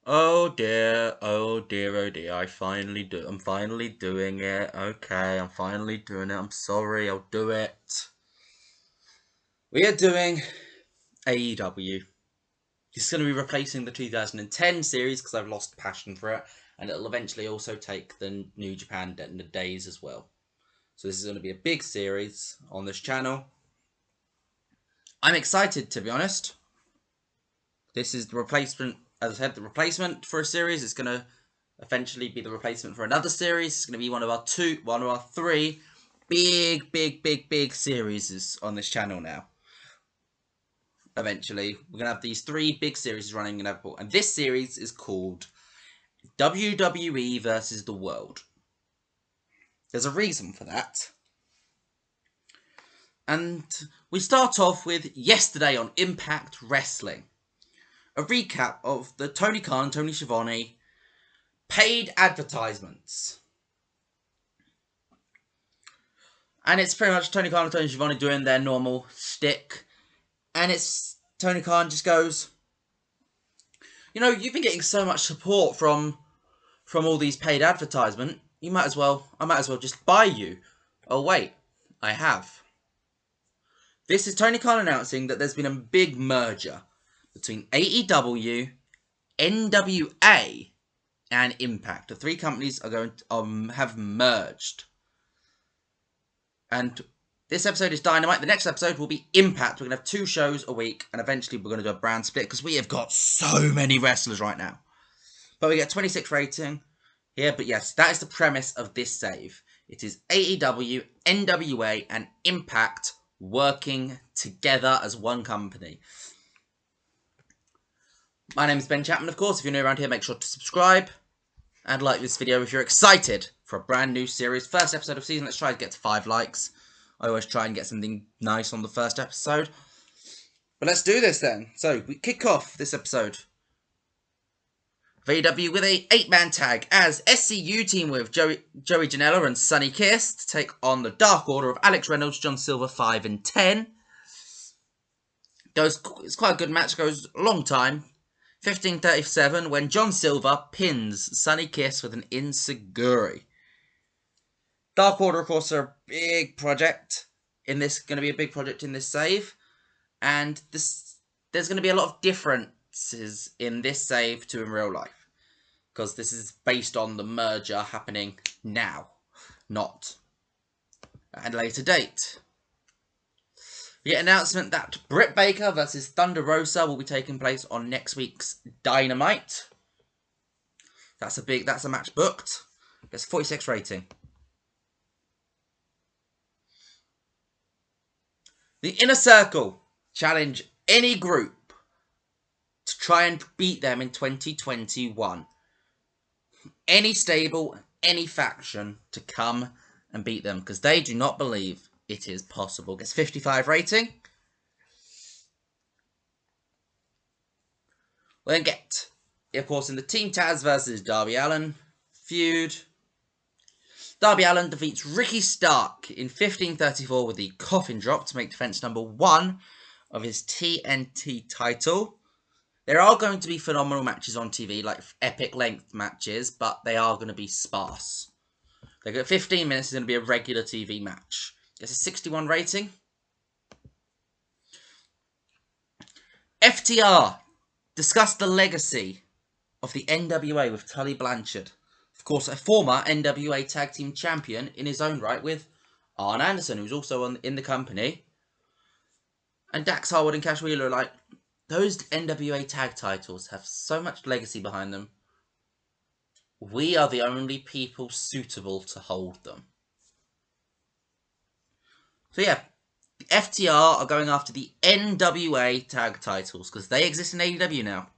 Oh dear, oh dear, oh dear, I'm finally doing it. Okay, I'm finally doing it. I'm sorry, I'll do it. We are doing AEW. It's going to be replacing the 2010 series because I've lost passion for it, and it'll eventually also take the New Japan days as well. So this is going to be a big series on this channel. I'm excited, to be honest. This is the replacement, as I said, the replacement for a series. It's going to eventually be the replacement for another series. It's going to be one of our three big series on this channel now. Eventually, we're going to have these three big series running in Liverpool, and this series is called WWE versus the World. There's a reason for that. And we start off with yesterday on Impact Wrestling. A recap of the Tony Khan and Tony Schiavone paid advertisements. And it's pretty much Tony Khan and Tony Schiavone doing their normal shtick. And it's Tony Khan just goes, you know, you've been getting so much support from all these paid advertisement. I might as well just buy you. Oh wait, I have. This is Tony Khan announcing that there's been a big merger between AEW, NWA, and Impact. The three companies are going to have merged. And this episode is Dynamite. The next episode will be Impact. We're going to have 2 shows a week, and eventually we're going to do a brand split because we have got so many wrestlers right now. But we get 26 rating here. But yes, that is the premise of this save. It is AEW, NWA, and Impact working together as one company. My name is Ben Chapman, of course. If you're new around here, make sure to subscribe and like this video if you're excited for a brand new series. First episode of season. Let's try to get to 5 likes. I always try and get something nice on the first episode. But let's do this then. So, we kick off this episode of AEW with a 8-man tag as SCU team with Joey Janela and Sonny Kiss to take on the Dark Order of Alex Reynolds, John Silver, 5 and 10. It's quite a good match. Goes a long time. 15:37 when John Silver pins Sonny Kiss with an enziguri. Dark Order, of course, are a big project in this. Going to be a big project in this save, and there's going to be a lot of differences in this save to in real life because this is based on the merger happening now, not at a later date. We get an announcement that Britt Baker versus Thunder Rosa will be taking place on next week's Dynamite. That's a match booked. Gets 46 rating. The Inner Circle challenge any group to try and beat them in 2021. Any stable, any faction to come and beat them because they do not believe it is possible. Gets 55 rating. We'll then get, of course, in the Team Taz versus Darby Allin feud. Darby Allin defeats Ricky Stark in 15:34 with the coffin drop to make defense number 1 of his TNT title. There are going to be phenomenal matches on TV, like epic length matches, but they are going to be sparse. They get 15 minutes, is going to be a regular TV match. Gets a 61 rating. FTR discussed the legacy of the NWA with Tully Blanchard. Of course, a former NWA Tag Team Champion in his own right with Arn Anderson, who's also in the company. And Dax Harwood and Cash Wheeler are like, those NWA tag titles have so much legacy behind them. We are the only people suitable to hold them. So yeah, the FTR are going after the NWA tag titles because they exist in AEW now.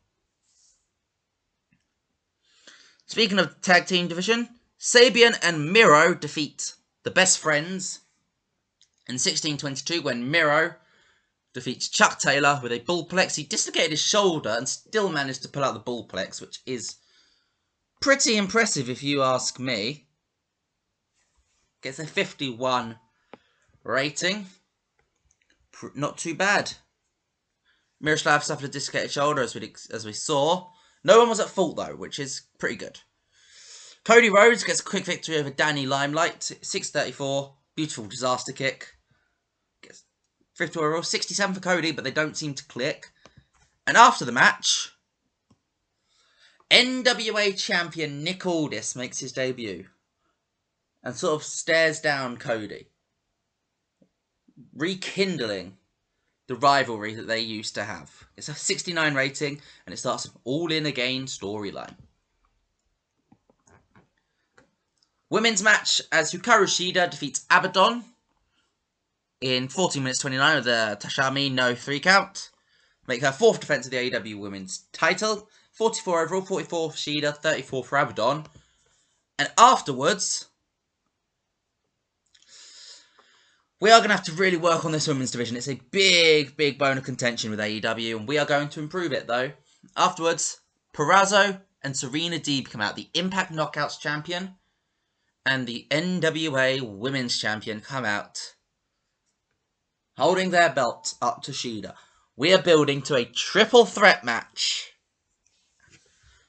Speaking of the tag team division, Sabian and Miro defeat the Best Friends in 16:22 when Miro defeats Chuck Taylor with a bullplex. He dislocated his shoulder and still managed to pull out the bullplex, which is pretty impressive if you ask me. Gets a 51 rating. Not too bad. Miroslav suffered a dislocated shoulder as we saw. No one was at fault, though, which is pretty good. Cody Rhodes gets a quick victory over Danny Limelight, 6:34. Beautiful disaster kick. Gets 50 overall, 67 for Cody, but they don't seem to click. And after the match, NWA champion Nick Aldis makes his debut and sort of stares down Cody, rekindling the rivalry that they used to have. It's a 69 rating, and it starts an All In Again storyline. Women's match as Hikaru Shida defeats Abaddon in 14 minutes 29 with the Tashami no 3 count. Make her 4th defense of the AEW Women's title. 44 overall, 44 for Shida, 34 for Abaddon. And afterwards, we are going to have to really work on this women's division. It's a big, big bone of contention with AEW, and we are going to improve it, though. Afterwards, Purrazzo and Serena Deeb come out. The Impact Knockouts champion and the NWA Women's Champion come out, holding their belts up to Shida. We are building to a triple threat match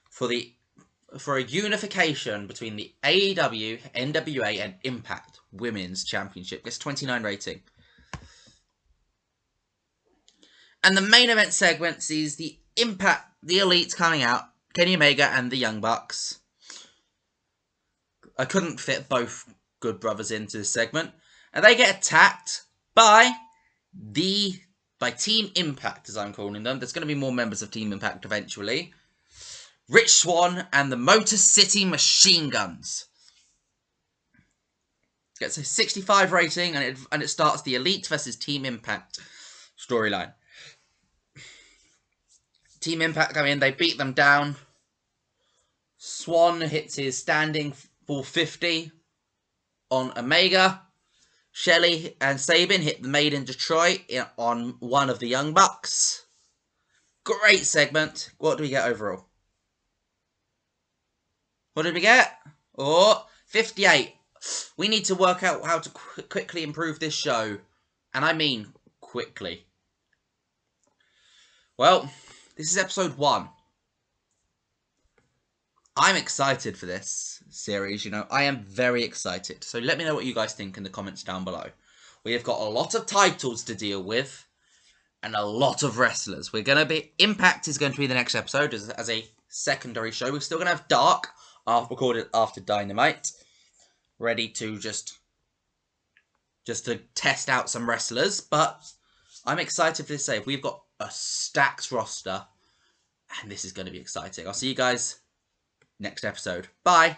for a unification between the AEW, NWA, and Impact Women's Championship. It's 29 rating. And the main event segment sees the Impact, the Elites coming out, Kenny Omega and the Young Bucks. I couldn't fit both good brothers into this segment. And they get attacked by Team Impact, as I'm calling them. There's going to be more members of Team Impact eventually. Rich Swann and the Motor City Machine Guns. Gets a 65 rating, and it starts the Elite versus Team Impact storyline. Team Impact come in, they beat them down. Swann hits his standing 450 on Omega. Shelley and Sabin hit the Made in Detroit on one of the Young Bucks. Great segment. What do we get overall? What did we get? 58. We need to work out how to quickly improve this show. And I mean quickly. Well, this is episode 1. I'm excited for this series, I am very excited. So let me know what you guys think in the comments down below. We have got a lot of titles to deal with and a lot of wrestlers. Impact is going to be the next episode as a secondary show. We're still going to have Dark, recorded after Dynamite, ready to just to test out some wrestlers. But I'm excited for this save. We've got a stacked roster, and this is going to be exciting. I'll see you guys next episode. Bye.